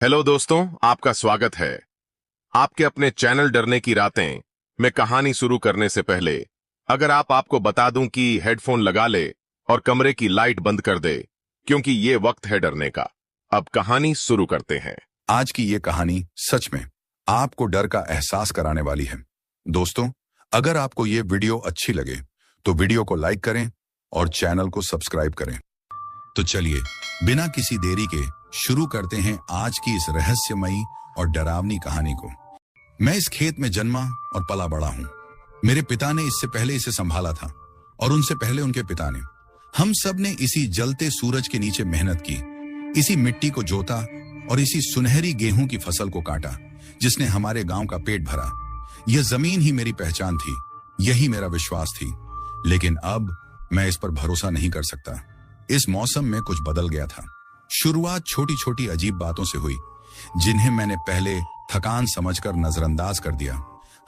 Hello दोस्तों, आपका स्वागत है आपके अपने चैनल डरने की रातें में। कहानी शुरू करने से पहले अगर आपको बता दूं कि हेडफोन लगा ले और कमरे की लाइट बंद कर दे, क्योंकि ये वक्त है डरने का। अब कहानी शुरू करते हैं। आज की ये कहानी सच में आपको डर का एहसास कराने वाली है। दोस्तों, अगर आपको ये वीडियो अच्छी लगे तो वीडियो को लाइक करें और चैनल को सब्सक्राइब करें। तो चलिए बिना किसी देरी के शुरू करते हैं आज की इस रहस्यमयी और डरावनी कहानी को। मैं इस खेत में जन्मा और पला बड़ा हूं। मेरे पिता ने इससे पहले इसे संभाला था और उनसे पहले उनके पिता ने। हम सब ने इसी जलते सूरज के नीचे मेहनत की, इसी मिट्टी को जोता और इसी सुनहरी गेहूं की फसल को काटा जिसने हमारे गांव का पेट भरा। यह जमीन ही मेरी पहचान थी, यही मेरा विश्वास थी। लेकिन अब मैं इस पर भरोसा नहीं कर सकता। इस मौसम में कुछ बदल गया था। शुरुआत छोटी छोटी अजीब बातों से हुई जिन्हें मैंने पहले थकान समझकर नजरअंदाज कर दिया।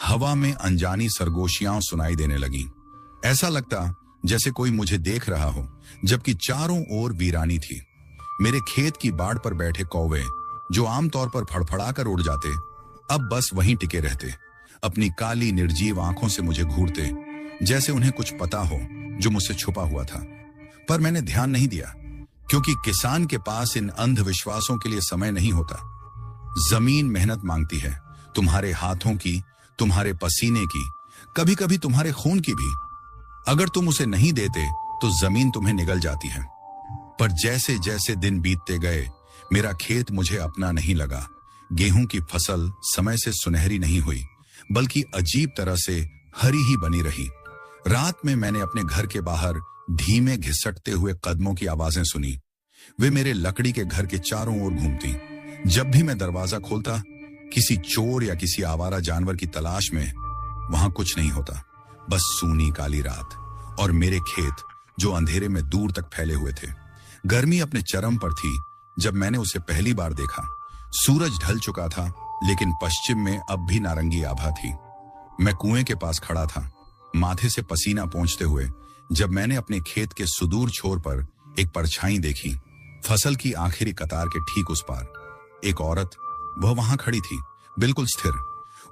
हवा में अनजानी सरगोशियां सुनाई देने लगी। ऐसा लगता जैसे कोई मुझे देख रहा हो, जबकि चारों ओर वीरानी थी। मेरे खेत की बाड़ पर बैठे कौवे, जो आमतौर पर फड़फड़ाकर उड़ जाते, अब बस वहीं टिके रहते, अपनी काली निर्जीव आंखों से मुझे घूरते, जैसे उन्हें कुछ पता हो जो मुझसे छुपा हुआ था। पर मैंने ध्यान नहीं दिया, क्योंकि किसान के पास इन अंधविश्वासों के लिए समय नहीं होता। जमीन मेहनत मांगती है, तुम्हारे हाथों की, तुम्हारे पसीने की, कभी कभी तुम्हारे खून की भी। अगर तुम उसे नहीं देते तो जमीन तुम्हें निगल जाती है। पर जैसे जैसे दिन बीतते गए, मेरा खेत मुझे अपना नहीं लगा। गेहूं की फसल समय से सुनहरी नहीं हुई, बल्कि अजीब तरह से हरी ही बनी रही। रात में मैंने अपने घर के बाहर धीमे घिसटते हुए कदमों की आवाजें सुनी। वे मेरे लकड़ी के घर के चारों ओर घूमती। जब भी मैं दरवाजा खोलता, किसी चोर या किसी आवारा जानवर की तलाश में, वहां कुछ नहीं होता, बस सूनी काली रात और मेरे खेत जो अंधेरे में दूर तक फैले हुए थे। गर्मी अपने चरम पर थी जब मैंने उसे पहली बार देखा। सूरज ढल चुका था, लेकिन पश्चिम में अब भी नारंगी आभा थी। मैं कुएं के पास खड़ा था, माथे से पसीना पोंछते हुए, जब मैंने अपने खेत के सुदूर छोर पर एक परछाई देखी। फसल की आखिरी कतार के ठीक उस पार एक औरत, वह वहां खड़ी थी, बिल्कुल स्थिर।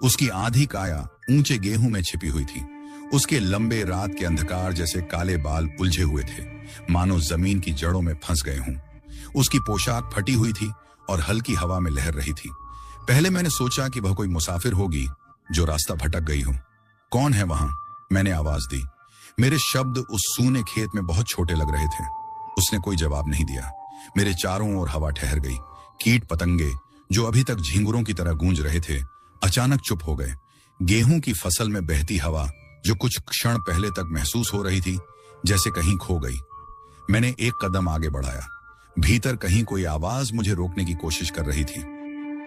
उसकी आधी काया ऊंचे गेहूं में छिपी हुई थी। उसके लंबे रात के अंधकार जैसे काले बाल उलझे हुए थे, मानो जमीन की जड़ों में फंस गए हों। उसकी पोशाक फटी हुई थी और हल्की हवा में लहर रही थी। पहले मैंने सोचा कि वह कोई मुसाफिर होगी जो रास्ता भटक गई हो। कौन है वहां? मैंने आवाज दी। मेरे शब्द उस सूने खेत में बहुत छोटे लग रहे थे। उसने कोई जवाब नहीं दिया। मेरे चारों ओर हवा ठहर गई। कीट पतंगे जो अभी तक झिंगुरों की तरह गूंज रहे थे, अचानक चुप हो गए। गेहूं की फसल में बहती हवा जो कुछ क्षण पहले तक महसूस हो रही थी, जैसे कहीं खो गई। मैंने एक कदम आगे बढ़ाया। भीतर कहीं कोई आवाज मुझे रोकने की कोशिश कर रही थी।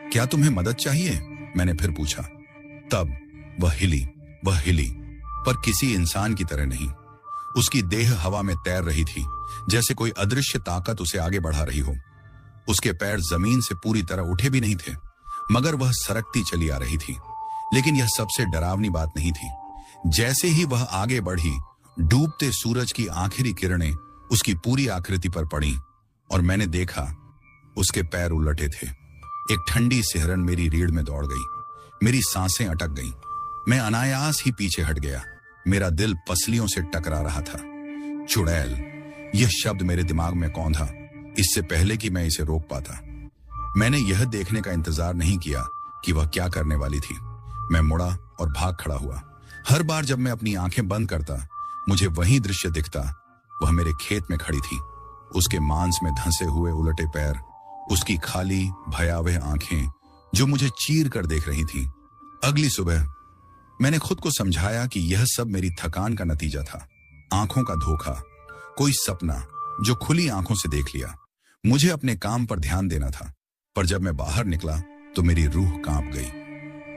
क्या तुम्हें मदद चाहिए? मैंने फिर पूछा। तब वह हिली, पर किसी इंसान की तरह नहीं। उसकी देह हवा में तैर रही थी, जैसे कोई अदृश्य ताकत उसे आगे बढ़ा रही हो। उसके पैर जमीन से पूरी तरह उठे भी नहीं थे, मगर वह सरकती चली आ रही थी। लेकिन यह सबसे डरावनी बात नहीं थी। जैसे ही वह आगे बढ़ी, डूबते सूरज की आखिरी किरणें उसकी पूरी आकृति पर पड़ी और मैंने देखा उसके पैर उलटे थे। एक ठंडी सिहरन मेरी रीढ़ में दौड़ गई। मेरी सांसें अटक गईं। मैं अनायास ही पीछे हट गया। मेरा दिल पसलियों से टकरा रहा था। चुड़ैल, यह शब्द मेरे दिमाग में कौंधा, इससे पहले कि मैं इसे रोक पाता। मैंने यह देखने का इंतजार नहीं किया कि वह क्या करने वाली थी। मैं मुड़ा और भाग खड़ा हुआ। हर बार जब मैं अपनी आंखें बंद करता, मुझे वही दृश्य दिखता। वह मेरे खेत में खड़ी थी, उसके मांस में धंसे हुए उलटे पैर, उसकी खाली भयावह आंखें जो मुझे चीर कर देख रही थी। अगली सुबह मैंने खुद को समझाया कि यह सब मेरी थकान का नतीजा था। आंखों का धोखा, कोई सपना जो खुली आंखों से देख लिया। मुझे अपने काम पर ध्यान देना था, पर जब मैं बाहर निकला तो मेरी रूह कांप गई।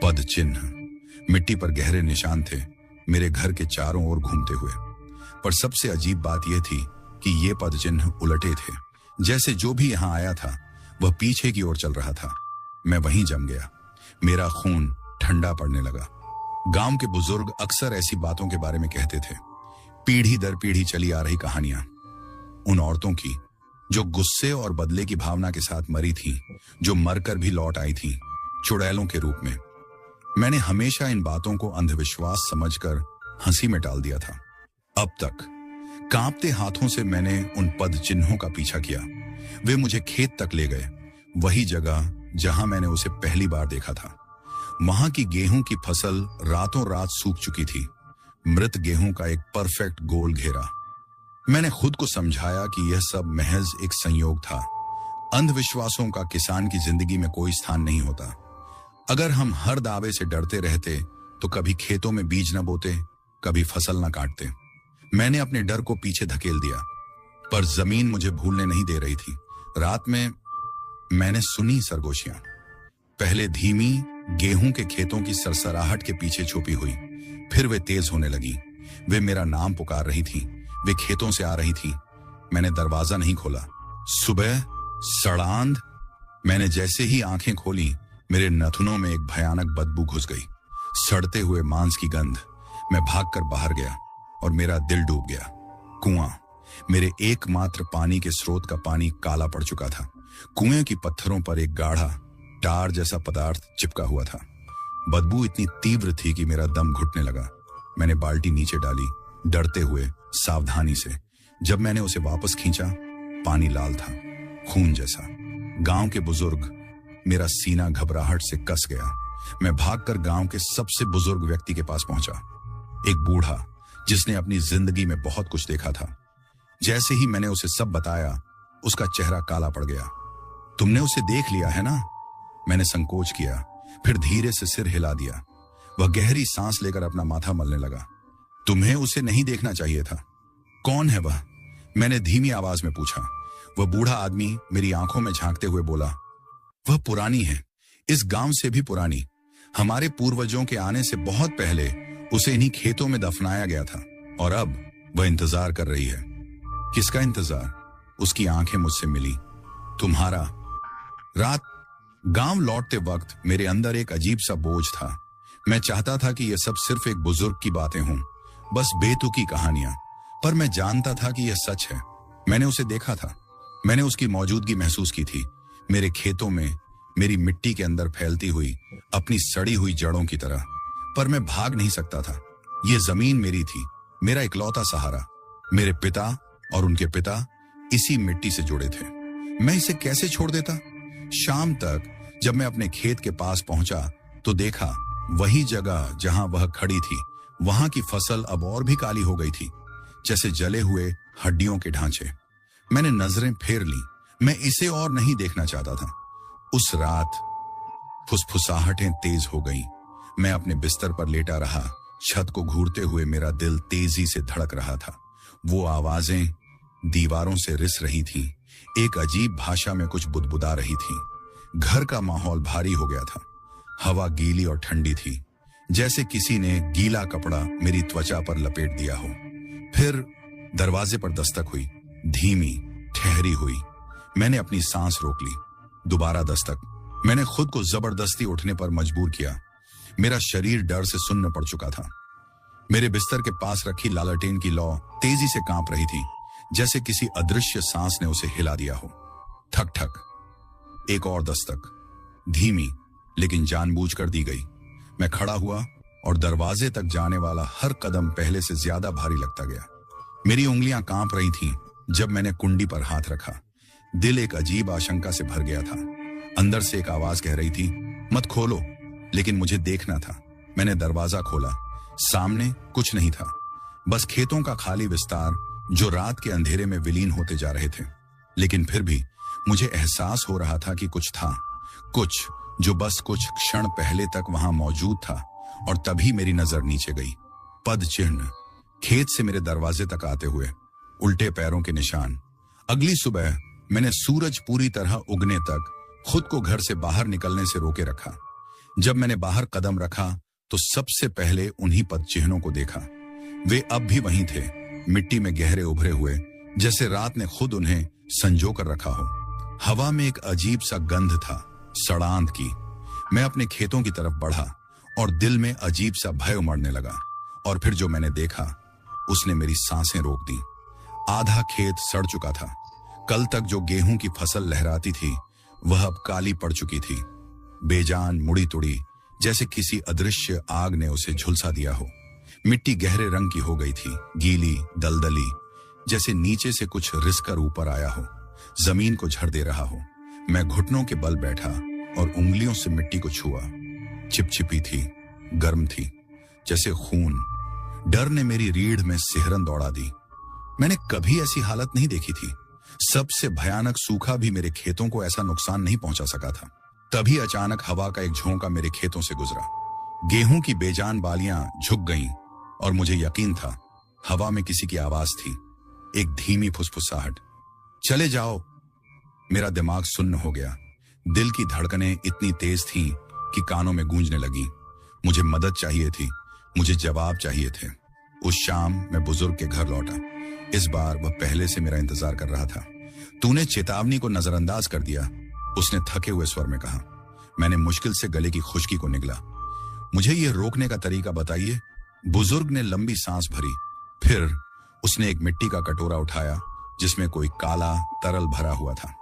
पद चिन्ह, मिट्टी पर गहरे निशान थे, मेरे घर के चारों ओर घूमते हुए। पर सबसे अजीब बात यह थी कि ये पद चिन्ह उलटे थे, जैसे जो भी यहां आया था वह पीछे की ओर चल रहा था। मैं वहीं जम गया। मेरा खून ठंडा पड़ने लगा। गांव के बुजुर्ग अक्सर ऐसी बातों के बारे में कहते थे, पीढ़ी दर पीढ़ी चली आ रही कहानियां। उन औरतों की जो गुस्से और बदले की भावना के साथ मरी थी, जो मरकर भी लौट आई थी चुड़ैलों के रूप में। मैंने हमेशा इन बातों को अंधविश्वास समझकर हंसी में टाल दिया था। अब तक कांपते हाथों से मैंने उन पद चिन्हों का पीछा किया। वे मुझे खेत तक ले गए, वही जगह जहां मैंने उसे पहली बार देखा था। वहां की गेहूं की फसल रातों रात सूख चुकी थी, मृत गेहूं का एक परफेक्ट गोल घेरा। मैंने खुद को समझाया कि यह सब महज एक संयोग था। अंधविश्वासों का किसान की जिंदगी में कोई स्थान नहीं होता। अगर हम हर दावे से डरते रहते तो कभी खेतों में बीज न बोते, कभी फसल न काटते। मैंने अपने डर को पीछे धकेल दिया, पर जमीन मुझे भूलने नहीं दे रही थी। रात में मैंने सुनी सरगोशियां, पहले धीमी, गेहूं के खेतों की सरसराहट के पीछे छुपी हुई, फिर वे तेज होने लगी। वे मेरा नाम पुकार रही थी, वे खेतों से आ रही थी। मैंने दरवाजा नहीं खोला। सुबह सड़ांध, मैंने जैसे ही आंखें खोली, मेरे नथुनों में एक भयानक बदबू घुस गई, सड़ते हुए मांस की गंध। मैं भागकर बाहर गया और मेरा दिल डूब गया। कुआं, मेरे एकमात्र पानी के स्रोत का पानी काला पड़ चुका था। कुएं की पत्थरों पर एक गाढ़ा टार जैसा पदार्थ चिपका हुआ था। बदबू इतनी तीव्र थी कि मेरा दम घुटने लगा। मैंने बाल्टी नीचे डाली, डरते हुए, सावधानी से। जब मैंने उसे वापस खींचा, पानी लाल था, खून जैसा। गांव के बुजुर्ग, मेरा सीना घबराहट से कस गया। मैं भागकर गांव के सबसे बुजुर्ग व्यक्ति के पास पहुंचा, एक बूढ़ा जिसने अपनी जिंदगी में बहुत कुछ देखा था। जैसे ही मैंने उसे सब बताया, उसका चेहरा काला पड़ गया। तुमने उसे देख लिया है ना? मैंने संकोच किया, फिर धीरे से सिर हिला दिया। वह गहरी सांस लेकर अपना माथा मलने लगा। तुम्हें उसे नहीं देखना चाहिए था। कौन है वह? मैंने धीमी आवाज में पूछा। वह बूढ़ा आदमी मेरी आंखों में झांकते हुए बोला, वह पुरानी है, इस गांव से भी पुरानी। हमारे पूर्वजों के आने से बहुत पहले उसे इन्हीं खेतों में दफनाया गया था, और अब वह इंतजार कर रही है। किसका इंतजार? उसकी आंखें मुझसे मिली। तुम्हारा। रात गांव लौटते वक्त मेरे अंदर एक अजीब सा बोझ था। मैं चाहता था कि यह सब सिर्फ एक बुजुर्ग की बातें हों, बस बेतुकी कहानियां, पर मैं जानता था कि यह सच है। मैंने उसे देखा था, मैंने उसकी मौजूदगी महसूस की थी, मेरे खेतों में, मेरी मिट्टी के अंदर फैलती हुई, अपनी सड़ी हुई जड़ों की तरह। पर मैं भाग नहीं सकता था। यह जमीन मेरी थी, मेरा इकलौता सहारा। मेरे पिता और उनके पिता इसी मिट्टी से जुड़े थे। मैं इसे कैसे छोड़ देता? शाम तक जब मैं अपने खेत के पास पहुंचा तो देखा, वही जगह जहां वह खड़ी थी, वहां की फसल अब और भी काली हो गई थी, जैसे जले हुए हड्डियों के ढांचे। मैंने नजरें फेर ली, मैं इसे और नहीं देखना चाहता था। उस रात फुसफुसाहटें तेज हो गईं। मैं अपने बिस्तर पर लेटा रहा, छत को घूरते हुए मेरा दिल तेजी से धड़क रहा था। वो आवाजें दीवारों से रिस रही थीं, एक अजीब भाषा में कुछ बुदबुदा रही थीं। घर का माहौल भारी हो गया था। हवा गीली और ठंडी थी, जैसे किसी ने गीला कपड़ा मेरी त्वचा पर लपेट दिया हो। फिर दरवाजे पर दस्तक हुई, धीमी, ठहरी हुई। मैंने अपनी सांस रोक ली। दोबारा दस्तक। मैंने खुद को जबरदस्ती उठने पर मजबूर किया। मेरा शरीर डर से सुन्न पड़ चुका था। मेरे बिस्तर के पास रखी लालटेन की लौ तेजी से कांप रही थी, जैसे किसी अदृश्य सांस ने उसे हिला दिया हो। ठक ठक। एक और दस्तक, धीमी लेकिन जानबूझकर दी गई। मैं खड़ा हुआ और दरवाजे तक जाने वाला हर कदम पहले से ज्यादा भारी लगता गया। मेरी उंगलियां कांप रही थीं जब मैंने कुंडी पर हाथ रखा। दिल एक अजीब आशंका से भर गया था। अंदर से एक आवाज कह रही थी, मत खोलो, लेकिन मुझे देखना था। मैंने दरवाजा खोला। सामने कुछ नहीं था, बस खेतों का खाली विस्तार जो रात के अंधेरे में विलीन होते जा रहे थे। लेकिन फिर भी मुझे एहसास हो रहा था कि कुछ था, कुछ जो बस कुछ क्षण पहले तक वहां मौजूद था। और तभी मेरी नजर नीचे गई। पद चिन्ह, खेत से मेरे दरवाजे तक आते हुए, उल्टे पैरों के निशान। अगली सुबह मैंने सूरज पूरी तरह उगने तक खुद को घर से बाहर निकलने से रोके रखा। जब मैंने बाहर कदम रखा तो सबसे पहले उन्हीं पद चिन्हों को देखा। वे अब भी वहीं थे, मिट्टी में गहरे उभरे हुए, जैसे रात ने खुद उन्हें संजो कर रखा हो। हवा में एक अजीब सा गंध था, सड़ांध की। मैं अपने खेतों की तरफ बढ़ा और दिल में अजीब सा भय उमड़ने लगा। और फिर जो मैंने देखा, उसने मेरी सांसें रोक दी। आधा खेत सड़ चुका था, कल तक जो गेहूं की फसल लहराती थी वह अब काली पड़ चुकी थी, बेजान मुड़ी तुड़ी, जैसे किसी अदृश्य आग ने उसे झुलसा दिया हो। मिट्टी गहरे रंग की हो गई थी, गीली, दलदली, जैसे नीचे से कुछ रिसकर ऊपर आया हो, जमीन को झड़ दे रहा हो। मैं घुटनों के बल बैठा और उंगलियों से मिट्टी को छुआ। चिपचिपी थी, गर्म थी, जैसे खून। डर ने मेरी रीढ़ में सिहरन दौड़ा दी। मैंने कभी ऐसी हालत नहीं देखी थी। सबसे भयानक सूखा भी मेरे खेतों को ऐसा नुकसान नहीं पहुंचा सका था। तभी अचानक हवा का एक झोंका मेरे खेतों से गुजरा। गेहूं की बेजान बालियां झुक गईं और मुझे यकीन था हवा में किसी की आवाज थी, एक धीमी फुसफुसाहट। चले जाओ। मेरा दिमाग सुन्न हो गया। दिल की धड़कनें इतनी तेज थीं कि कानों में गूंजने लगी। मुझे मदद चाहिए थी, मुझे जवाब चाहिए थे। उस शाम मैं बुजुर्ग के घर लौटा। इस बार वह पहले से मेरा इंतजार कर रहा था। तूने चेतावनी को नजरअंदाज कर दिया, उसने थके हुए स्वर में कहा। मैंने मुश्किल से गले की खुश्की को निगला। मुझे यह रोकने का तरीका बताइए। बुजुर्ग ने लंबी सांस भरी। फिर उसने एक मिट्टी का कटोरा उठाया जिसमें कोई काला तरल भरा हुआ था।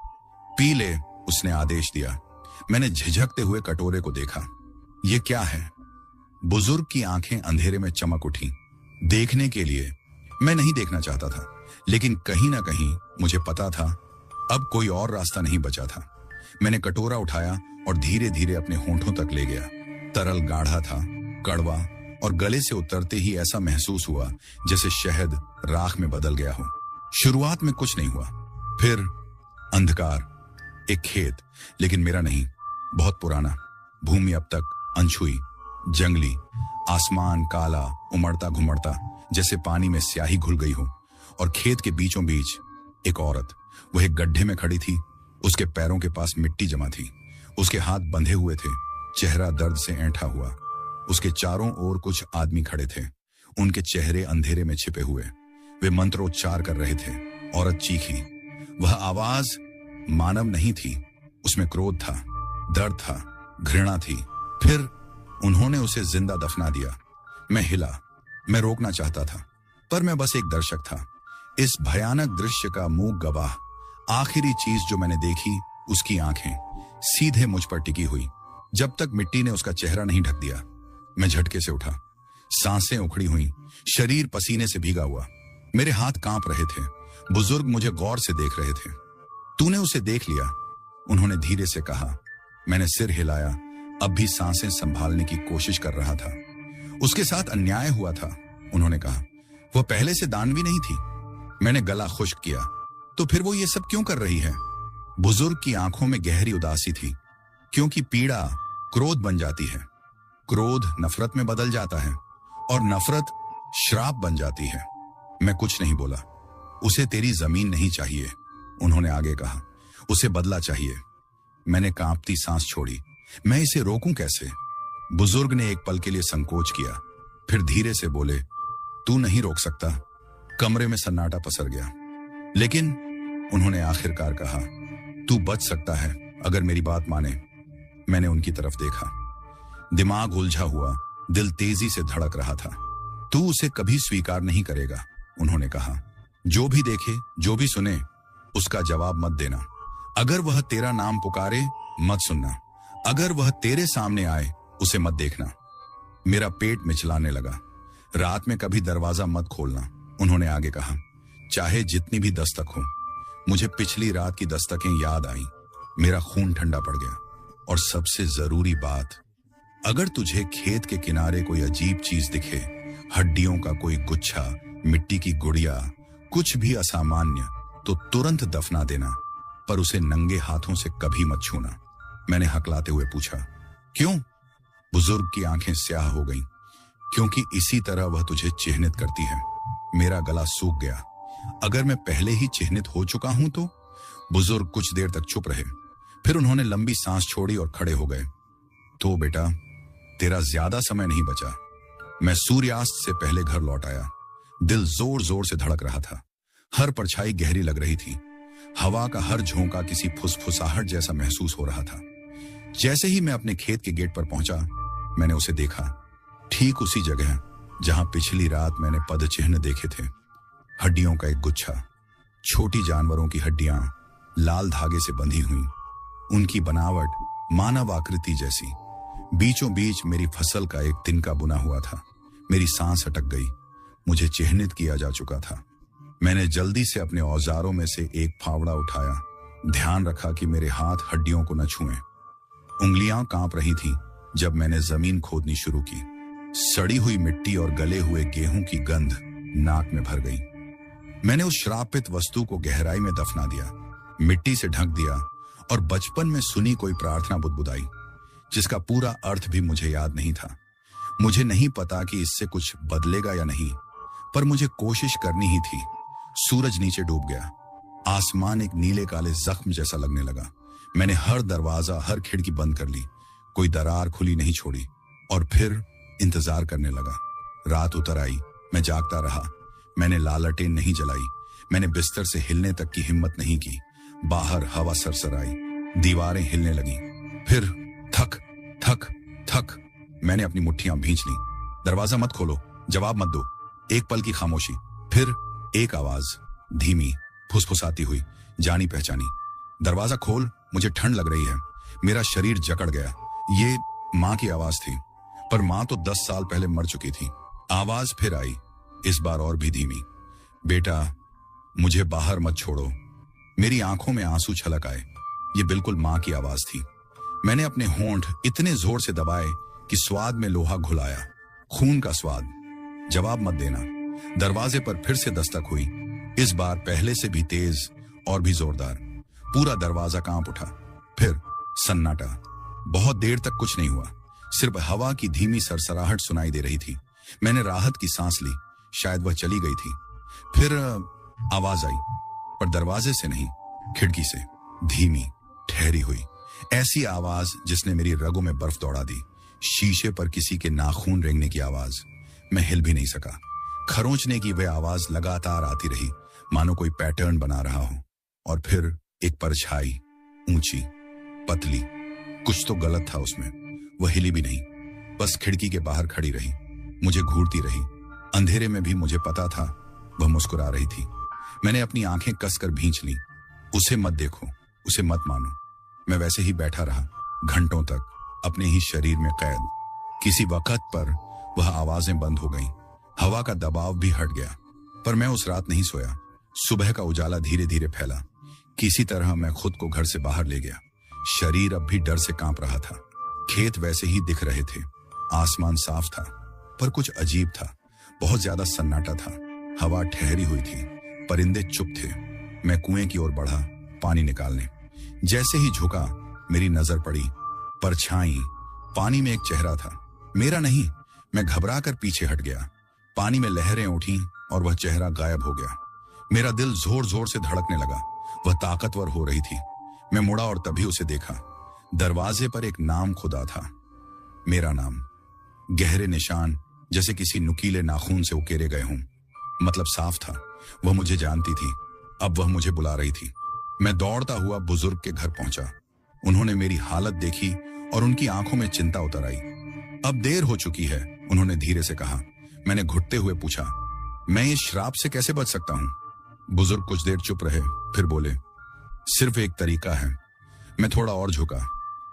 पी ले, उसने आदेश दिया। मैंने झिझकते हुए कटोरे को देखा। यह क्या है? बुजुर्ग की आंखें अंधेरे में चमक उठी। देखने के लिए मैं नहीं देखना चाहता था, लेकिन कहीं ना कहीं मुझे पता था अब कोई और रास्ता नहीं बचा था। मैंने कटोरा उठाया और धीरे धीरे अपने होंठों तक ले गया। तरल गाढ़ा था, कड़वा, और गले से उतरते ही ऐसा महसूस हुआ जैसे शहद राख में बदल गया हो। शुरुआत में कुछ नहीं हुआ, फिर अंधकार। एक खेत, लेकिन मेरा नहीं, बहुत पुराना। भूमि अब तक अनछुई, जंगली। आसमान काला, उमड़ता घुमड़ता, जैसे पानी में स्याही घुल गई हो। और खेत के बीचों बीच एक औरत। वह एक गड्ढे में खड़ी थी। उसके पैरों के पास मिट्टी जमा थी। उसके हाथ बंधे हुए थे, चेहरा दर्द से ऐंठा हुआ। उसके चारों ओर कुछ आदमी खड़े थे, उनके चेहरे अंधेरे में छिपे हुए। वे मंत्रोच्चार कर रहे थे। औरत चीखी। वह आवाज मानव नहीं थी, उसमें क्रोध था, दर्द था, घृणा थी। फिर उन्होंने उसे जिंदा दफना दिया। मैं हिला। मैं रोकना चाहता था, पर मैं बस एक दर्शक था। इस भयानक दृश्य का मूक गवाह। आखिरी चीज जो मैंने देखी, उसकी आंखें सीधे मुझ पर टिकी हुई, जब तक मिट्टी ने उसका चेहरा नहीं ढक दिया। मैं झटके से उठा। सांसें उखड़ी हुई, शरीर पसीने से भीगा हुआ। मेरे हाथ कांप रहे थे। बुजुर्ग मुझे गौर से देख रहे थे। तूने उसे देख लिया, उन्होंने धीरे से कहा। मैंने सिर हिलाया, अब भी सांसें संभालने की कोशिश कर रहा था। उसके साथ अन्याय हुआ था, उन्होंने कहा। वह पहले से दानवी नहीं थी। मैंने गला खुश्क किया। तो फिर वो ये सब क्यों कर रही है? बुजुर्ग की आंखों में गहरी उदासी थी। क्योंकि पीड़ा क्रोध बन जाती है, क्रोध नफरत में बदल जाता है, और नफरत श्राप बन जाती है। मैं कुछ नहीं बोला। उसे तेरी जमीन नहीं चाहिए, उन्होंने आगे कहा। उसे बदला चाहिए। मैंने कांपती सांस छोड़ी। मैं इसे रोकूं कैसे? बुजुर्ग ने एक पल के लिए संकोच किया, फिर धीरे से बोले, तू नहीं रोक सकता। कमरे में सन्नाटा पसर गया। लेकिन उन्होंने आखिरकार कहा, तू बच सकता है अगर मेरी बात माने। मैंने उनकी तरफ देखा। दिमाग उलझा हुआ, दिल तेजी से धड़क रहा था। तू उसे कभी स्वीकार नहीं करेगा, उन्होंने कहा। जो भी देखे, जो भी सुने, उसका जवाब मत देना। अगर वह तेरा नाम पुकारे, मत सुनना। अगर वह तेरे सामने आए, उसे मत देखना। मेरा पेट मिचलाने लगा। रात में कभी दरवाजा मत खोलना, उन्होंने आगे कहा, चाहे जितनी भी दस्तक हो। मुझे पिछली रात की दस्तकें याद आईं। मेरा खून ठंडा पड़ गया। और सबसे जरूरी बात, अगर तुझे खेत के किनारे कोई अजीब चीज दिखे, हड्डियों का कोई गुच्छा, मिट्टी की गुड़िया, कुछ भी असामान्य, तो तुरंत दफना देना, पर उसे नंगे हाथों से कभी मत छूना। मैंने हकलाते हुए पूछा, क्यों? बुजुर्ग की आंखें स्याह हो गईं। क्योंकि इसी तरह वह तुझे चिह्नित करती है। मेरा गला सूख गया। अगर मैं पहले ही चिह्नित हो चुका हूं तो? बुजुर्ग कुछ देर तक चुप रहे, फिर उन्होंने लंबी सांस छोड़ी और खड़े हो गए। तो बेटा, तेरा ज्यादा समय नहीं बचा। मैं सूर्यास्त से पहले घर लौट आया। दिल जोर जोर से धड़क रहा था। हर परछाई गहरी लग रही थी। हवा का हर झोंका किसी फुसफुसाहट जैसा महसूस हो रहा था। जैसे ही मैं अपने खेत के गेट पर पहुंचा, मैंने उसे देखा, ठीक उसी जगह जहां पिछली रात मैंने पदचिह्न देखे थे। हड्डियों का एक गुच्छा, छोटी जानवरों की हड्डियां लाल धागे से बंधी हुई, उनकी बनावट मानव आकृति जैसी। बीचों बीच मेरी फसल का एक तिनका बुना हुआ था। मेरी सांस अटक गई। मुझे चिह्नित किया जा चुका था। मैंने जल्दी से अपने औजारों में से एक फावड़ा उठाया। ध्यान रखा कि मेरे हाथ हड्डियों को न छुएं। उंगलियां कांप रही थीं जब मैंने जमीन खोदनी शुरू की। सड़ी हुई मिट्टी और गले हुए गेहूं की गंध नाक में भर गई। मैंने उस श्रापित वस्तु को गहराई में दफना दिया, मिट्टी से ढक दिया और बचपन में सुनी कोई प्रार्थना बुदबुदाई, जिसका पूरा अर्थ भी मुझे याद नहीं था। मुझे नहीं पता कि इससे कुछ बदलेगा या नहीं, पर मुझे कोशिश करनी ही थी। सूरज नीचे डूब गया। आसमान एक नीले काले जख्म जैसा लगने लगा। मैंने हर दरवाजा, हर खिड़की बंद कर ली, कोई दरार खुली नहीं छोड़ी और फिर इंतजार करने लगा। रात उतर आई। मैं जागता रहा। मैंने लालटेन नहीं जलाई। मैंने बिस्तर से हिलने तक की हिम्मत नहीं की। बाहर हवा सरसराई, दीवारें हिलने लगी। फिर थक थक थक मैंने अपनी मुट्ठियां भींच ली। दरवाजा मत खोलो, जवाब मत दो। एक पल की खामोशी, फिर एक आवाज, धीमी, फुसफुसाती हुई, जानी पहचानी। दरवाजा खोल, मुझे ठंड लग रही है। मेरा शरीर जकड़ गया। ये माँ की आवाज थी, पर माँ तो 10 साल पहले मर चुकी थी। आवाज फिर आई, इस बार और भी धीमी। बेटा, मुझे बाहर मत छोड़ो। मेरी आंखों में आंसू छलक आए। ये बिल्कुल माँ की आवाज थी। मैंने अपने होंठ इतने जोर से दबाए कि स्वाद में लोहा घुलाया, खून का स्वाद। जवाब मत देना। दरवाजे पर फिर से दस्तक हुई, इस बार पहले से भी तेज और भी जोरदार। पूरा दरवाजा कांप उठा। फिर सन्नाटा। बहुत देर तक कुछ नहीं हुआ, सिर्फ हवा की धीमी सरसराहट सुनाई दे रही थी। मैंने राहत की सांस ली, शायद वह चली गई थी। फिर आवाज आई, पर दरवाजे से नहीं, खिड़की से, धीमी, ठहरी हुई। ऐसी आवाज जिसने मेरी रगों में बर्फ दौड़ा दी। शीशे पर किसी के नाखून रेंगने की आवाज। मैं हिल भी नहीं सका। खरोंचने की वह आवाज लगातार आती रही, मानो कोई पैटर्न बना रहा हो। और फिर एक परछाई, ऊंची, पतली। कुछ तो गलत था उसमें। वह हिली भी नहीं, बस खिड़की के बाहर खड़ी रही, मुझे घूरती रही। अंधेरे में भी मुझे पता था वह मुस्कुरा रही थी। मैंने अपनी आंखें कसकर भींच ली। उसे मत देखो, उसे मत मानो। मैं वैसे ही बैठा रहा, घंटों तक, अपने ही शरीर में कैद। किसी वक्त पर वह आवाजें बंद हो गईं। हवा का दबाव भी हट गया। पर मैं उस रात नहीं सोया। सुबह का उजाला धीरे धीरे फैला। किसी तरह मैं खुद को घर से बाहर ले गया। शरीर अब भी डर से कांप रहा था। खेत वैसे ही दिख रहे थे। आसमान साफ था, पर कुछ अजीब था। बहुत ज्यादा सन्नाटा था। हवा ठहरी हुई थी। परिंदे चुप थे। मैं कुएं की ओर बढ़ा, पानी निकालने। जैसे ही झुका, मेरी नजर पड़ी। परछाई, पानी में एक चेहरा था। मेरा नहीं। मैं घबरा कर पीछे हट गया। पानी में लहरें उठी और वह चेहरा गायब हो गया। मेरा दिल जोर जोर से धड़कने लगा। वह ताकतवर हो रही थी। मैं मुड़ा और तभी उसे देखा। दरवाजे पर एक नाम खुदा था, मेरा नाम। गहरे निशान, जैसे किसी नुकीले नाखून से उकेरे गए हों। मतलब साफ था, वह मुझे जानती थी। अब वह मुझे बुला रही थी। मैं दौड़ता हुआ बुजुर्ग के घर पहुंचा। उन्होंने मेरी हालत देखी और उनकी आंखों में चिंता उतर आई। अब देर हो चुकी है, उन्होंने धीरे से कहा। मैंने घुटते हुए पूछा, मैं इस श्राप से कैसे बच सकता हूं? बुजुर्ग कुछ देर चुप रहे, फिर बोले, सिर्फ एक तरीका है। मैं थोड़ा और झुका।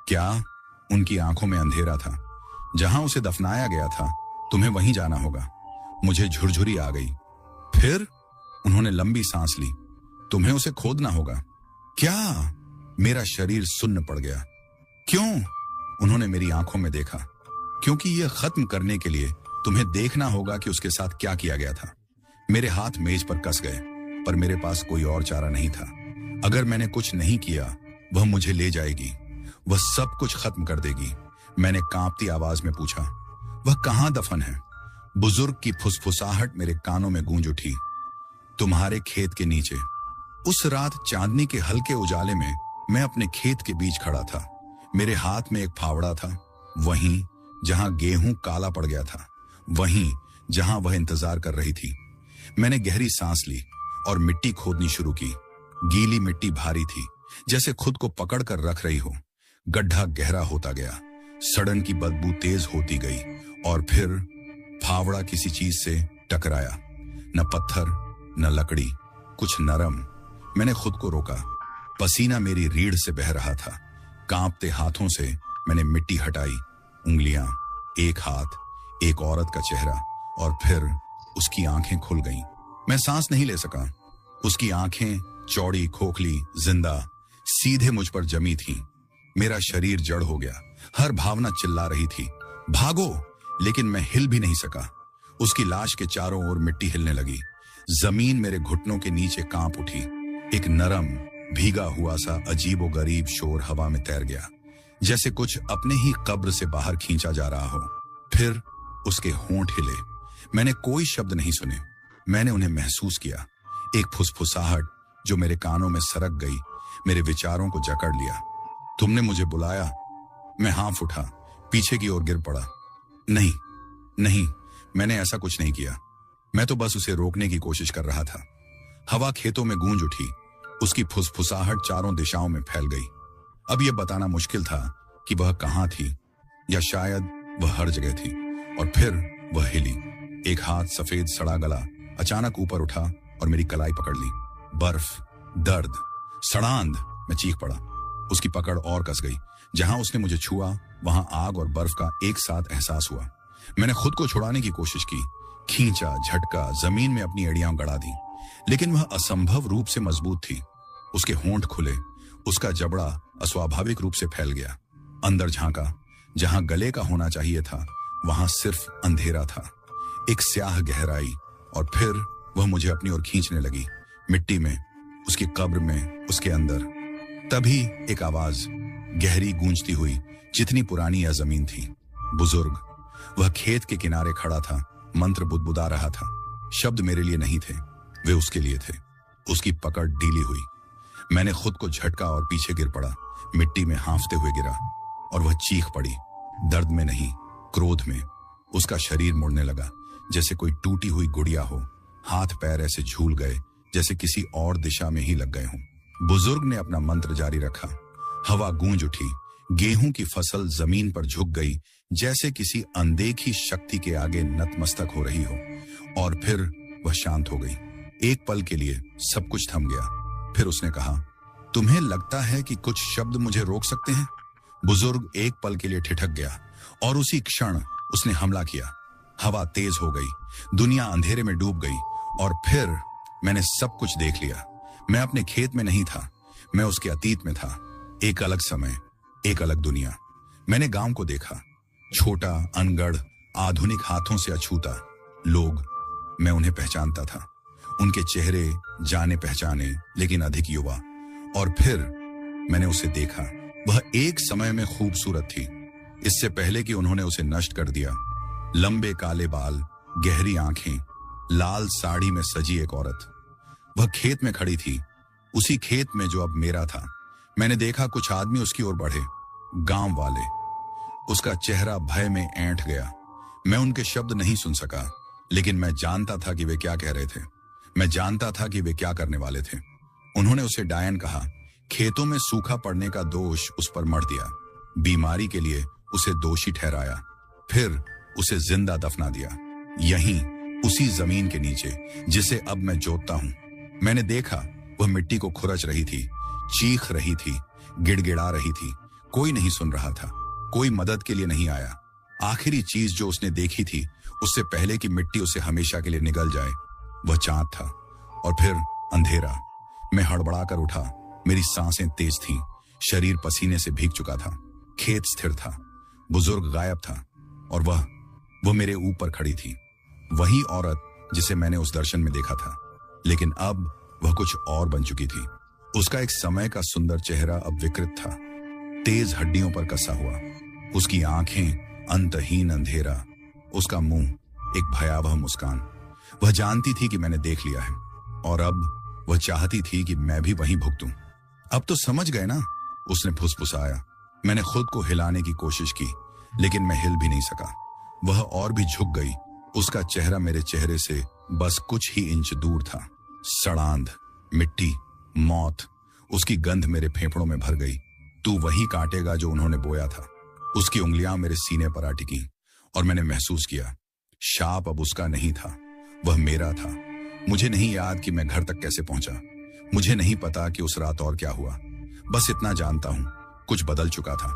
क्या? उनकी आंखों में अंधेरा था। जहां उसे दफनाया गया था, तुम्हें वहीं जाना होगा। मुझे झुरझुरी आ गई। फिर? उन्होंने लंबी सांस ली। तुम्हें उसे खोदना होगा। क्या? मेरा शरीर सुन्न पड़ गया। क्यों? उन्होंने मेरी आंखों में देखा। क्योंकि यह खत्म करने के लिए तुम्हें देखना होगा कि उसके साथ क्या किया गया था। मेरे हाथ मेज पर कस गए, पर मेरे पास कोई और चारा नहीं था। अगर मैंने कुछ नहीं किया, वह मुझे ले जाएगी। वह सब कुछ खत्म कर देगी। मैंने कांपती आवाज में पूछा, वह कहां दफन है? बुजुर्ग की फुसफुसाहट मेरे कानों में गूंज उठी। तुम्हारे खेत के नीचे। उस रात चांदनी के हल्के उजाले में मैं अपने खेत के बीच खड़ा था। मेरे हाथ में एक फावड़ा था, वहीं जहां गेहूं काला पड़ गया था, वहीं जहां वह इंतजार कर रही थी। मैंने गहरी सांस ली और मिट्टी खोदनी शुरू की। गीली मिट्टी भारी थी, जैसे खुद को पकड़ कर रख रही हो। गड्ढा गहरा होता गया। सड़न की बदबू तेज होती गई और फिर फावड़ा किसी चीज से टकराया। न पत्थर, न लकड़ी, कुछ नरम, मैंने खुद को रोका। पसीना मेरी रीढ़ से बह रहा था। कांपते हाथों से मैंने मिट्टी हटाई। उंगलियां, एक हाथ, एक औरत का चेहरा, और फिर उसकी आंखें खुल गईं। मैं सांस नहीं ले सका। उसकी आंखें चौड़ी, खोखली, जिंदा, सीधे मुझ पर जमी थीं। मेरा शरीर जड़ हो गया। हर भावना चिल्ला रही थी, भागो, लेकिन मैं हिल भी नहीं सका। उसकी लाश के चारों ओर मिट्टी हिलने लगी। जमीन मेरे घुटनों के नीचे कांप उठी। एक नरम, भीगा हुआ सा अजीबोगरीब शोर हवा में तैर गया, जैसे कुछ अपने ही कब्र से बाहर खींचा जा रहा हो। फिर उसके होंठ हिले। मैंने कोई शब्द नहीं सुने, मैंने उन्हें महसूस किया। एक फुसफुसाहट जो मेरे कानों में सरक गई, मेरे विचारों को जकड़ लिया। तुमने मुझे बुलाया। मैं हाँफ उठा, पीछे की ओर गिर पड़ा। नहीं नहीं, मैंने ऐसा कुछ नहीं किया। मैं तो बस उसे रोकने की कोशिश कर रहा था। हवा खेतों में गूंज उठी। उसकी फुसफुसाहट चारों दिशाओं में फैल गई। अब यह बताना मुश्किल था कि वह कहां थी, या शायद वह हर जगह थी। और फिर वह हिली। एक हाथ, सफेद सड़ा गला, अचानक ऊपर उठा और मेरी कलाई पकड़ ली। बर्फ, दर्द, सड़ांध। मैं चीख पड़ा। उसकी पकड़ और कस गई। जहां उसने मुझे छुआ, वहां आग और बर्फ का एक साथ एहसास हुआ। मैंने खुद को छुड़ाने की कोशिश की, खींचा, झटका, जमीन में अपनी एड़ियां गड़ा दी, लेकिन वह असंभव रूप से मजबूत थी। उसके होंठ खुले, उसका जबड़ा अस्वाभाविक रूप से फैल गया। अंदर झांका, जहां गले का होना चाहिए था, वहां सिर्फ अंधेरा था, एक स्याह गहराई। और फिर वह मुझे अपनी ओर खींचने लगी, मिट्टी में, उसकी कब्र में, उसके अंदर। तभी एक आवाज, गहरी गूंजती हुई, जितनी पुरानी यह जमीन थी। बुजुर्ग। वह खेत के किनारे खड़ा था, मंत्र बुदबुदा रहा था। शब्द मेरे लिए नहीं थे, वे उसके लिए थे। उसकी पकड़ ढीली हुई। मैंने खुद को झटका और पीछे गिर पड़ा। मिट्टी में हांफते हुए गिरा, और वह चीख पड़ी, दर्द में नहीं, क्रोध में। उसका शरीर मुड़ने लगा, जैसे कोई टूटी हुई गुड़िया हो। हाथ पैर ऐसे झूल गए जैसे किसी और दिशा में ही लग गए हों। बुजुर्ग ने अपना मंत्र जारी रखा। हवा गूंज उठी। गेहूं की फसल जमीन पर झुक गई, जैसे किसी अनदेखी शक्ति के आगे नतमस्तक हो रही हो। और फिर वह शांत हो गई। एक पल के लिए सब कुछ थम गया। फिर उसने कहा, तुम्हें लगता है कि कुछ शब्द मुझे रोक सकते हैं? बुजुर्ग एक पल के लिए ठिठक गया, और उसी क्षण उसने हमला किया। हवा तेज हो गई, दुनिया अंधेरे में डूब गई, और फिर मैंने सब कुछ देख लिया। मैं अपने खेत में नहीं था, मैं उसके अतीत में था। एक अलग समय, एक अलग दुनिया। मैंने गांव को देखा, छोटा, अनगढ़, आधुनिक, हाथों से अछूता। लोग, मैं उन्हें पहचानता था, उनके चेहरे जाने पहचाने, लेकिन अधिक युवा। और फिर मैंने उसे देखा। वह एक समय में खूबसूरत थी, इससे पहले कि उन्होंने उसे नष्ट कर दिया। लंबे काले बाल, गहरी आंखें, लाल साड़ी में सजी एक औरत। वह खेत में खड़ी थी, उसी खेत में जो अब मेरा था। मैंने देखा कुछ आदमी उसकी ओर बढ़े, गांव वाले। उसका चेहरा भय में ऐंठ गया। मैं उनके शब्द नहीं सुन सका, लेकिन मैं जानता था कि वे क्या कह रहे थे। मैं जानता था कि वे क्या करने वाले थे। उन्होंने उसे डायन कहा, खेतों में सूखा पड़ने का दोष उस पर मढ़ दिया, बीमारी के लिए उसे दोषी ठहराया, फिर उसे जिंदा दफना दिया, यहीं उसी जमीन के नीचे जिसे अब मैं जोतता हूं। मैंने देखा वह मिट्टी को खुरच रही थी, चीख रही थी, गिड़गिड़ा रही थी। कोई नहीं सुन रहा था, कोई मदद के लिए नहीं आया। आखिरी चीज जो उसने देखी थी, उससे पहले कि मिट्टी उसे हमेशा के लिए निगल जाए, वह चांद था। और फिर अंधेरा। मैं हड़बड़ाकर उठा, मेरी सांसें तेज थीं, शरीर पसीने से भीग चुका था। खेत स्थिर था, बुजुर्ग गायब था, और वह मेरे ऊपर खड़ी थी, वही औरत जिसे मैंने उस दर्शन में देखा था। लेकिन अब वह कुछ और बन चुकी थी। उसका एक समय का सुंदर चेहरा अब विकृत था, तेज हड्डियों पर कसा हुआ। उसकी आंखें अंतहीन अंधेरा, उसका मुंह एक भयावह मुस्कान। वह जानती थी कि मैंने देख लिया है, और अब वह चाहती थी कि मैं भी वहीं भुगतूं। अब तो समझ गए ना, उसने फुसफुसाया। मैंने खुद को हिलाने की कोशिश की, लेकिन मैं हिल भी नहीं सका। वह और भी झुक गई। उसका चेहरा मेरे चेहरे से बस कुछ ही इंच दूर था। सड़ांध, मिट्टी, मौत। उसकी गंध मेरे फेफड़ों में भर गई। तू वही काटेगा जो उन्होंने बोया था। उसकी उंगलियां मेरे सीने पर आ टिकी, और मैंने महसूस किया, शाप अब उसका नहीं था, वह मेरा था। मुझे नहीं याद कि मैं घर तक कैसे पहुंचा। मुझे नहीं पता कि उस रात और क्या हुआ, बस इतना जानता हूं कुछ बदल चुका था।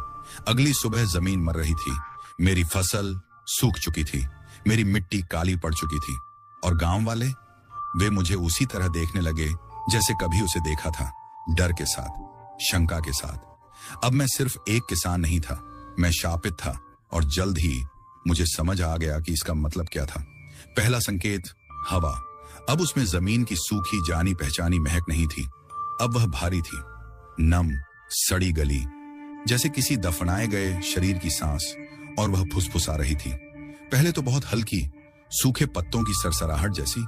अगली सुबह जमीन मर रही थी, मेरी फसल सूख चुकी थी, मेरी मिट्टी काली पड़ चुकी थी, और गांव वाले, वे मुझे उसी तरह देखने लगे जैसे कभी उसे देखा था, डर के साथ, शंका के साथ। अब मैं सिर्फ एक किसान नहीं था, मैं शापित था, और जल्द ही मुझे समझ आ गया कि इसका मतलब क्या था। पहला संकेत, हवा। अब उसमें जमीन की सूखी जानी पहचानी महक नहीं थी, अब वह भारी थी, नम, सड़ी गली, जैसे किसी दफनाए गए शरीर की सांस, और वह फुसफुसा रही थी। पहले तो बहुत हल्की, सूखे पत्तों की सरसराहट जैसी,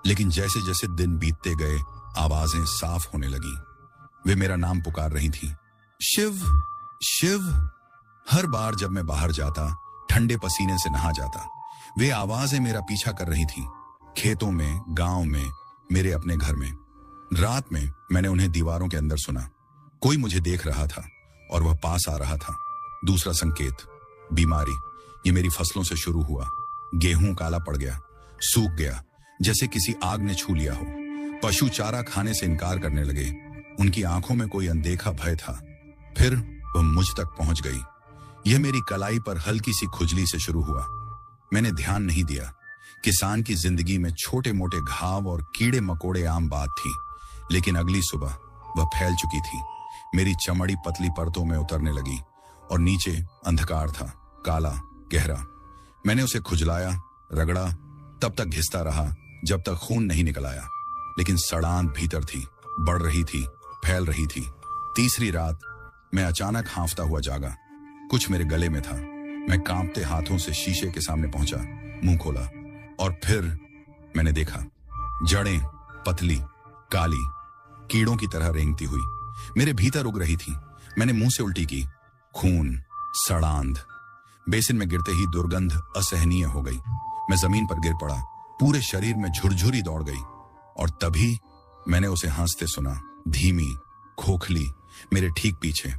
लेकिन जैसे जैसे दिन बीतते गए आवाजें साफ होने लगी। वे मेरा नाम पुकार रही थी, शिव, शिव। हर बार जब मैं बाहर जाता, ठंडे पसीने से नहा जाता, वे आवाजें मेरा पीछा कर रही थी, खेतों में, गांव में, मेरे अपने घर में। रात में मैंने उन्हें दीवारों के अंदर सुना, कोई मुझे देख रहा था और वह पास आ रहा था। दूसरा संकेत, बीमारी। ये मेरी फसलों से शुरू हुआ। गेहूं काला पड़ गया, सूख गया, जैसे किसी आग ने छू लिया हो। पशु चारा खाने से इनकार करने लगे, उनकी आंखों में कोई अनदेखा भय था। फिर वह मुझ तक पहुंच गई। यह मेरी कलाई पर हल्की सी खुजली से शुरू हुआ। मैंने ध्यान नहीं दिया। किसान की जिंदगी में छोटे मोटे घाव और कीड़े मकोड़े आम बात थी, लेकिन अगली सुबह वह फैल चुकी थी। मेरी चमड़ी पतली परतों में उतरने लगी और नीचे अंधकार था, काला, गहरा। मैंने उसे खुजलाया, रगड़ा, तब तक घिसता रहा जब तक खून नहीं निकल आया, लेकिन सड़ांत भीतर थी, बढ़ रही थी, फैल रही थी। तीसरी रात मैं अचानक हांफता हुआ जागा। कुछ मेरे गले में था। मैं कांपते हाथों से शीशे के सामने पहुंचा, मुंह खोला, और फिर मैंने देखा जड़ें पतली, काली, कीड़ों की तरह रेंगती हुई मेरे भीतर उग रही थी। मैंने मुंह से उल्टी की, खून, सड़ांध। बेसिन में गिरते ही दुर्गंध असहनीय हो गई। मैं जमीन पर गिर पड़ा, पूरे शरीर में झुरझुरी दौड़ गई, और तभी मैंने उसे हंसते सुना, धीमी, खोखली, मेरे ठीक पीछे।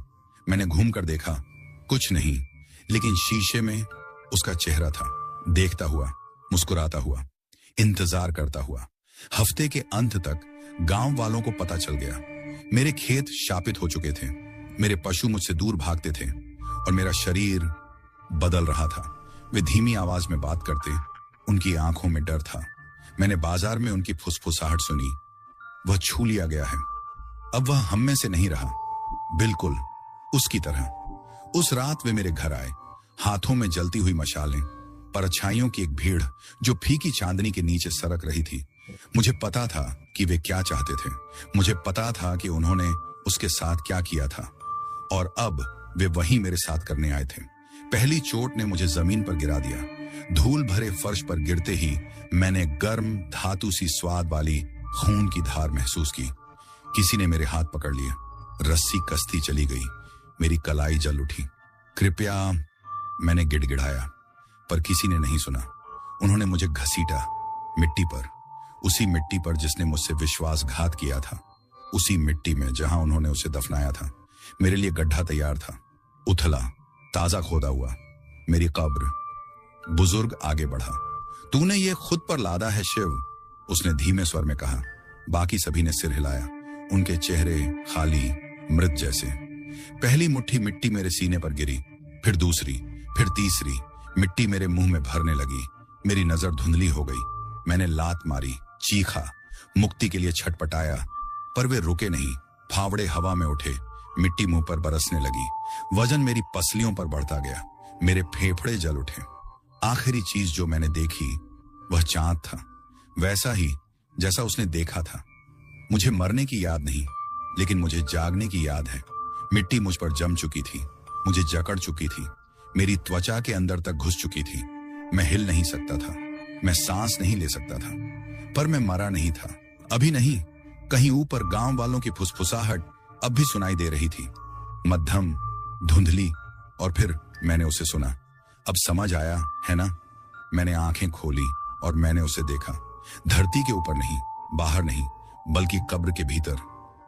मैंने घूमकर देखा, कुछ नहीं, लेकिन शीशे में उसका चेहरा था, देखता हुआ, मुस्कुराता हुआ, इंतजार करता हुआ। हफ्ते के अंत तक गांव वालों को पता चल गया। मेरे खेत शापित हो चुके थे, मेरे पशु मुझसे दूर भागते थे, और मेरा शरीर बदल रहा था। वे धीमी आवाज में बात करते, उनकी आंखों में डर था। मैंने बाजार में उनकी फुसफुसाहट सुनी, वह छू लिया गया है। अब वह हम में से नहीं रहा, बिल्कुल उसकी तरह। उस रात वे मेरे घर आए, हाथों में जलती हुई मशालें, परछाइयों की एक भीड़ जो फीकी चांदनी के नीचे सरक रही थी। मुझे पता था कि वे क्या चाहते थे, मुझे पता था कि उन्होंने उसके साथ क्या किया था, और अब वे वही मेरे साथ करने आए थे। पहली चोट ने मुझे जमीन पर गिरा दिया। धूल भरे फर्श पर गिरते ही मैंने गर्म, धातु सी स्वाद वाली खून की धार महसूस की। किसी ने मेरे हाथ पकड़ लिए, रस्सी कसती चली गई, मेरी कलाई जल उठी। कृपया, मैंने गिड़गिड़ाया, पर किसी ने नहीं सुना। उन्होंने मुझे घसीटा, मिट्टी पर, उसी मिट्टी पर जिसने मुझसे विश्वासघात किया था, उसी मिट्टी में जहां उन्होंने उसे दफनाया था। मेरे लिए गड्ढा तैयार था, उथला, ताजा खोदा हुआ, मेरी कब्र। बुजुर्ग आगे बढ़ा। तूने ये खुद पर लादा है शिव, उसने धीमे स्वर में कहा। बाकी सभी ने सिर हिलाया, उनके चेहरे खाली, मृत जैसे। पहली मुट्ठी मिट्टी मेरे सीने पर गिरी, फिर दूसरी, फिर तीसरी। मिट्टी मेरे मुंह में भरने लगी, मेरी नजर धुंधली हो गई। मैंने लात मारी, चीखा, मुक्ति के लिए छटपटाया, पर वे रुके नहीं। फावड़े हवा में उठे, मिट्टी मुंह पर बरसने लगी। वजन मेरी पसलियों पर बढ़ता गया, मेरे फेफड़े जल उठे। आखिरी चीज जो मैंने देखी वह चांद था, वैसा ही जैसा उसने देखा था। मुझे मरने की याद नहीं, लेकिन मुझे जागने की याद है। मिट्टी मुझ पर जम चुकी थी, मुझे जकड़ चुकी थी, मेरी त्वचा के अंदर तक घुस चुकी थी। मैं हिल नहीं सकता था, मैं सांस नहीं ले सकता था, पर मैं मरा नहीं था, अभी नहीं। कहीं ऊपर गांव वालों की फुसफुसाहट अब भी सुनाई दे रही थी, मध्यम, धुंधली। और फिर मैंने उसे सुना। अब समझ आया है ना? मैंने आंखें खोली और मैंने उसे देखा, धरती के ऊपर नहीं, बाहर नहीं, बल्कि कब्र के भीतर,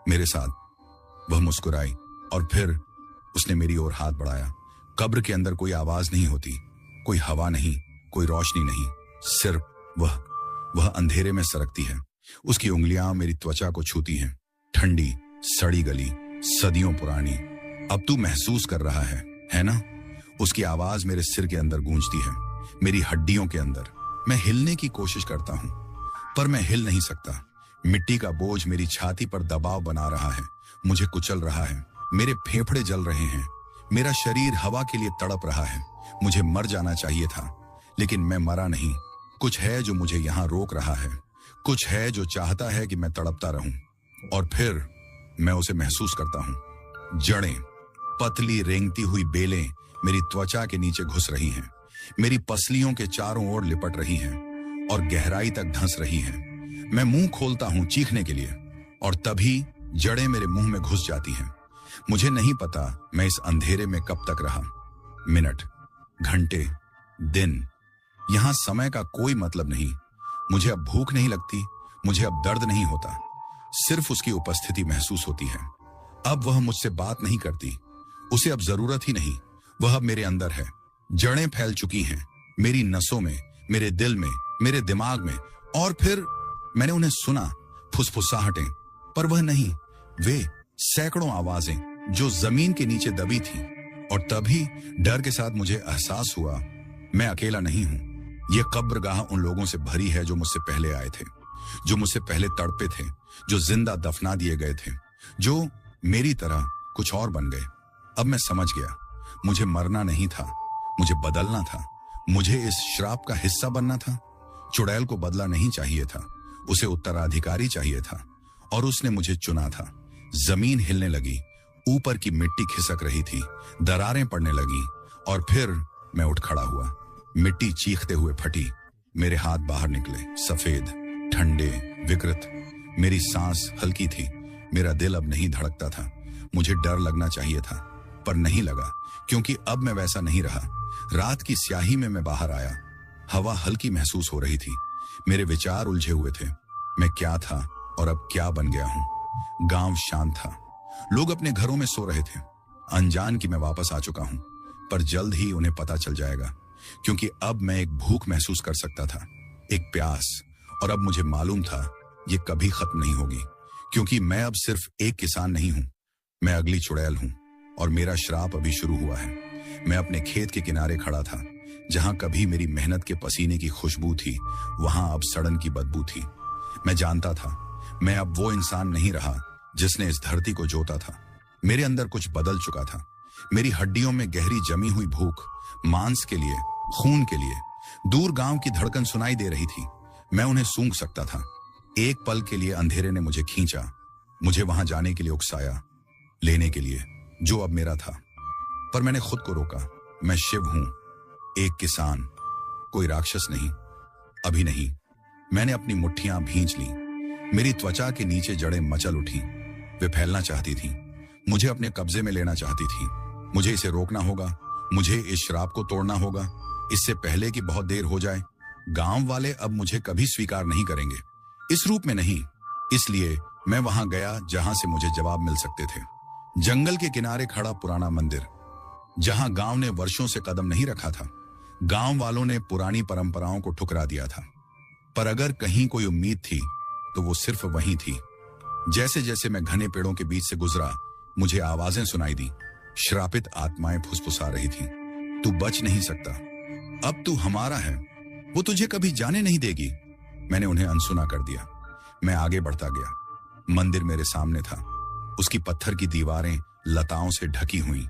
मेरे साथ। वह मुस्कुराई और फिर उसने मेरी ओर हाथ बढ़ाया। कब्र के अंदर कोई आवाज नहीं होती, कोई हवा नहीं, कोई रोशनी नहीं, सिर्फ वह अंधेरे में सरकती है। उसकी उंगलियां मेरी त्वचा को छूती हैं, ठंडी सड़ी गली, सदियों पुरानी। अब तू महसूस कर रहा है ना? उसकी आवाज मेरे सिर के अंदर गूंजती है, मेरी हड्डियों के अंदर। मैं हिलने की कोशिश करता हूं, पर मैं हिल नहीं सकता। मिट्टी का बोझ मेरी छाती पर दबाव बना रहा है, मुझे कुचल रहा है। मेरे फेफड़े जल रहे हैं, मेरा शरीर हवा के लिए तड़प रहा है। मुझे मर जाना चाहिए था, लेकिन मैं मरा नहीं। कुछ है जो मुझे यहां रोक रहा है, कुछ है जो चाहता है कि मैं तड़पता रहूं। और फिर मैं उसे महसूस करता हूं। जड़ें, पतली रेंगती हुई बेलें मेरी त्वचा के नीचे घुस रही हैं, मेरी पसलियों के चारों ओर लिपट रही हैं और गहराई तक धंस रही हैं। मैं मुंह खोलता हूं चीखने के लिए, और तभी जड़ें मेरे मुंह में घुस जाती हैं। मुझे नहीं पता मैं इस अंधेरे में कब तक रहा। मिनट, घंटे, दिन, यहां समय का कोई मतलब नहीं। मुझे अब भूख नहीं लगती, मुझे अब दर्द नहीं होता, सिर्फ उसकी उपस्थिति महसूस होती है। अब वह मुझसे बात नहीं करती, उसे अब जरूरत ही नहीं। वह अब मेरे अंदर है। जड़ें फैल चुकी हैं मेरी नसों में, मेरे दिल में, मेरे दिमाग में। और फिर मैंने उन्हें सुना, फुसफुसाहटें, पर वह नहीं, वे सैकड़ों आवाजें जो जमीन के नीचे दबी थीं। और तभी डर के साथ मुझे एहसास हुआ, मैं अकेला नहीं हूं। यह कब्रगाह उन लोगों से भरी है जो मुझसे पहले आए थे, जो मुझसे पहले तड़पे थे, जो जिंदा दफना दिए गए थे, जो मेरी तरह कुछ और बन गए। अब मैं समझ गया, मुझे मरना नहीं था, मुझे बदलना था। मुझे इस श्राप का हिस्सा बनना था। चुड़ैल को बदला नहीं चाहिए था, उसे उत्तराधिकारी चाहिए था, और उसने मुझे चुना था। जमीन हिलने लगी, ऊपर की मिट्टी खिसक रही थी, दरारें पड़ने लगी, और फिर मैं उठ खड़ा हुआ। मिट्टी चीखते हुए फटी, मेरे हाथ बाहर निकले, सफेद, ठंडे, विकृत। मेरी सांस हल्की थी, मेरा दिल अब नहीं धड़कता था। मुझे डर लगना चाहिए था, पर नहीं लगा, क्योंकि अब मैं वैसा नहीं रहा। रात की स्याही में मैं बाहर आया। हवा हल्की महसूस हो रही थी, मेरे विचार उलझे हुए थे। मैं क्या था और अब क्या बन गया हूं? गांव शांत था, लोग अपने घरों में सो रहे थे, अनजान कि मैं वापस आ चुका हूं। पर जल्द ही उन्हें पता चल जाएगा, क्योंकि अब मैं एक भूख महसूस कर सकता था, एक प्यास। और अब मुझे मालूम था ये कभी खत्म नहीं होगी, क्योंकि मैं अब सिर्फ एक किसान नहीं हूं, मैं अगली चुड़ैल हूं। और मेरा श्राप अभी शुरू हुआ है। मैं अपने खेत के किनारे खड़ा था, जहां कभी मेरी मेहनत के पसीने की खुशबू थी, वहां अब सड़न की बदबू थी। मैं जानता था मैं अब वो इंसान नहीं रहा जिसने इस धरती को जोता था। मेरे अंदर कुछ बदल चुका था। मेरी हड्डियों में गहरी जमी हुई भूख, मांस के लिए, खून के लिए। दूर गांव की धड़कन सुनाई दे रही थी, मैं उन्हें सूंघ सकता था। एक पल के लिए अंधेरे ने मुझे खींचा, मुझे वहां जाने के लिए उकसाया, लेने के लिए जो अब मेरा था। पर मैंने खुद को रोका। मैं शिव हूं, एक किसान, कोई राक्षस नहीं, अभी नहीं। मैंने अपनी मुट्ठियां भींच ली, मेरी त्वचा के नीचे जड़ें मचल उठी। वे फैलना चाहती थीं, मुझे अपने कब्जे में लेना चाहती थीं। मुझे इसे रोकना होगा, मुझे इस श्राप को तोड़ना होगा, इससे पहले कि बहुत देर हो जाए। गांव वाले अब मुझे कभी स्वीकार नहीं करेंगे, इस रूप में नहीं। इसलिए मैं वहां गया जहां से मुझे जवाब मिल सकते थे। जंगल के किनारे खड़ा पुराना मंदिर, जहां गांव ने वर्षों से कदम नहीं रखा था। गांव वालों ने पुरानी परंपराओं को ठुकरा दिया था, पर अगर कहीं कोई उम्मीद थी तो वो सिर्फ वहीं थी। जैसे जैसे मैं घने पेड़ों के बीच से गुजरा, मुझे आवाजें सुनाई दी। श्रापित आत्माएं फुसफुसा रही थीं, तू बच नहीं सकता, अब तू हमारा है, वो तुझे कभी जाने नहीं देगी। मैंने उन्हें अनसुना कर दिया। मैं आगे बढ़ता गया। मंदिर मेरे सामने था, उसकी पत्थर की दीवारें लताओं से ढकी हुई,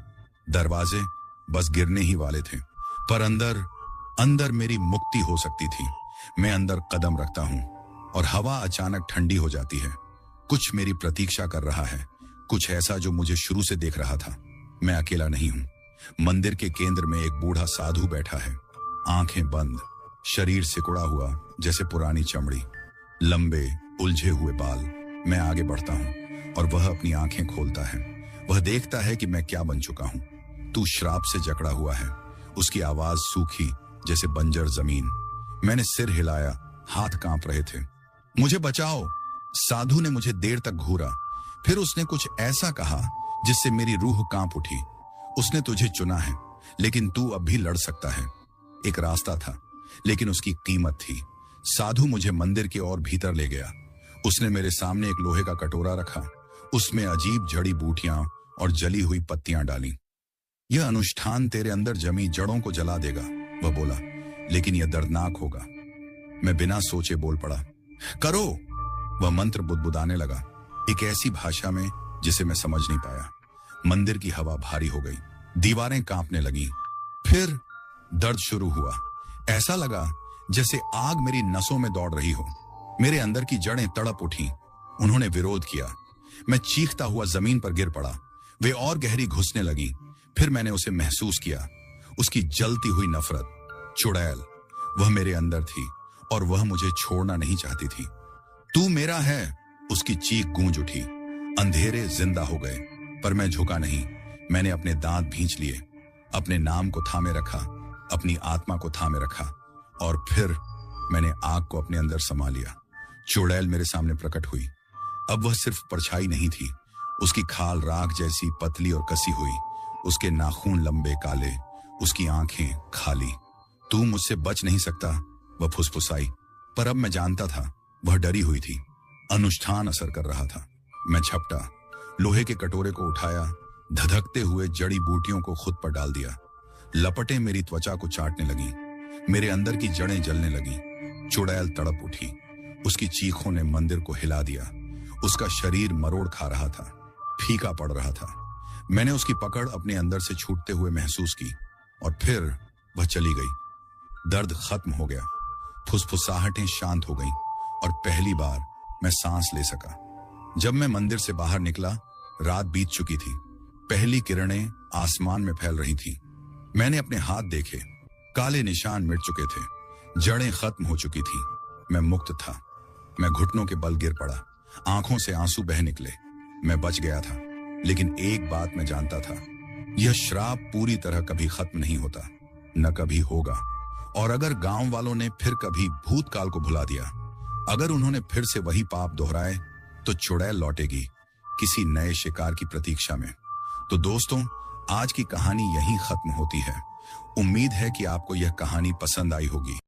दरवाजे बस गिरने ही वाले थे, पर अंदर अंदर मेरी मुक्ति हो सकती थी। मैं अंदर कदम रखता हूं और हवा अचानक ठंडी हो जाती है। कुछ मेरी प्रतीक्षा कर रहा है, कुछ ऐसा जो मुझे शुरू से देख रहा था। मैं अकेला नहीं हूं। मंदिर के केंद्र में एक बूढ़ा साधु बैठा है, आंखें बंद, शरीर सिकुड़ा हुआ जैसे पुरानी चमड़ी, लंबे उलझे हुए बाल। मैं आगे बढ़ता हूं और वह अपनी आंखें खोलता है। वह देखता है कि मैं क्या बन चुका हूं। तू श्राप से जकड़ा हुआ है। उसकी आवाज सूखी जैसे बंजर जमीन। मैंने सिर हिलाया, हाथ कांप रहे थे। मुझे बचाओ। साधु ने मुझे देर तक घूरा, फिर उसने कुछ ऐसा कहा जिससे मेरी रूह कांप उठी। उसने तुझे चुना है, लेकिन तू अब भी लड़ सकता है। एक रास्ता था, लेकिन उसकी कीमत थी। साधु मुझे मंदिर के और भीतर ले गया। उसने मेरे सामने एक लोहे का कटोरा रखा। उसमें अजीब जड़ी बूटियां और जली हुई पत्तियां डाली। यह अनुष्ठान तेरे अंदर जमी जड़ों को जला देगा, वह बोला, लेकिन यह दर्दनाक होगा। मैं बिना सोचे बोल पड़ा, करो। वह मंत्र बुदबुदाने लगा, एक ऐसी भाषा में जिसे मैं समझ नहीं पाया। मंदिर की हवा भारी हो गई, दीवारें कांपने लगी। फिर दर्द शुरू हुआ। ऐसा लगा जैसे आग मेरी नसों में दौड़ रही हो। मेरे अंदर की जड़ें तड़प उठी। उन्होंने विरोध किया। मैं चीखता हुआ जमीन पर गिर पड़ा। वे और गहरी घुसने लगी। फिर मैंने उसे महसूस किया, उसकी जलती हुई नफरत। चुड़ैल, वह मेरे अंदर थी और वह मुझे छोड़ना नहीं चाहती थी। तू मेरा है, उसकी चीख गूंज उठी। अंधेरे जिंदा हो गए, पर मैं झुका नहीं। मैंने अपने दांत भींच लिए, अपने नाम को थामे रखा, अपनी आत्मा को थामे रखा, और फिर मैंने आग को अपने अंदर समा लिया। चुड़ैल मेरे सामने प्रकट हुई। अब वह सिर्फ परछाई नहीं थी, उसकी खाल राख जैसी पतली और कसी हुई, उसके नाखून लंबे काले, उसकी आंखें खाली। तू मुझसे बच नहीं सकता, वह फुसफुसाई। पर अब मैं जानता था, वह डरी हुई थी। अनुष्ठान असर कर रहा था। मैं झपटा, लोहे के कटोरे को उठाया, धधकते हुए जड़ी बूटियों को खुद पर डाल दिया। लपटें मेरी त्वचा को चाटने लगी, मेरे अंदर की जड़ें जलने लगी। चुड़ैल तड़प उठी, उसकी चीखों ने मंदिर को हिला दिया। उसका शरीर मरोड़ खा रहा था, फीका पड़ रहा था। मैंने उसकी पकड़ अपने अंदर से छूटते हुए महसूस की, और फिर वह चली गई। दर्द खत्म हो गया, फुसफुसाहटें शांत हो गईं, और पहली बार मैं सांस ले सका। जब मैं मंदिर से बाहर निकला, रात बीत चुकी थी। पहली किरणें आसमान में फैल रही थी। मैंने अपने हाथ देखे, काले निशान मिट चुके थे, जड़ें खत्म हो चुकी थी। मैं मुक्त था। मैं घुटनों के बल गिर पड़ा, आंखों से आंसू बह निकले। मैं बच गया था, लेकिन एक बात मैं जानता था, यह श्राप पूरी तरह कभी खत्म नहीं होता, न कभी होगा। और अगर गांव वालों ने फिर कभी भूतकाल को भुला दिया, अगर उन्होंने फिर से वही पाप दोहराए, तो चुड़ैल लौटेगी किसी नए शिकार की प्रतीक्षा में। तो दोस्तों, आज की कहानी यहीं खत्म होती है। उम्मीद है कि आपको यह कहानी पसंद आई होगी।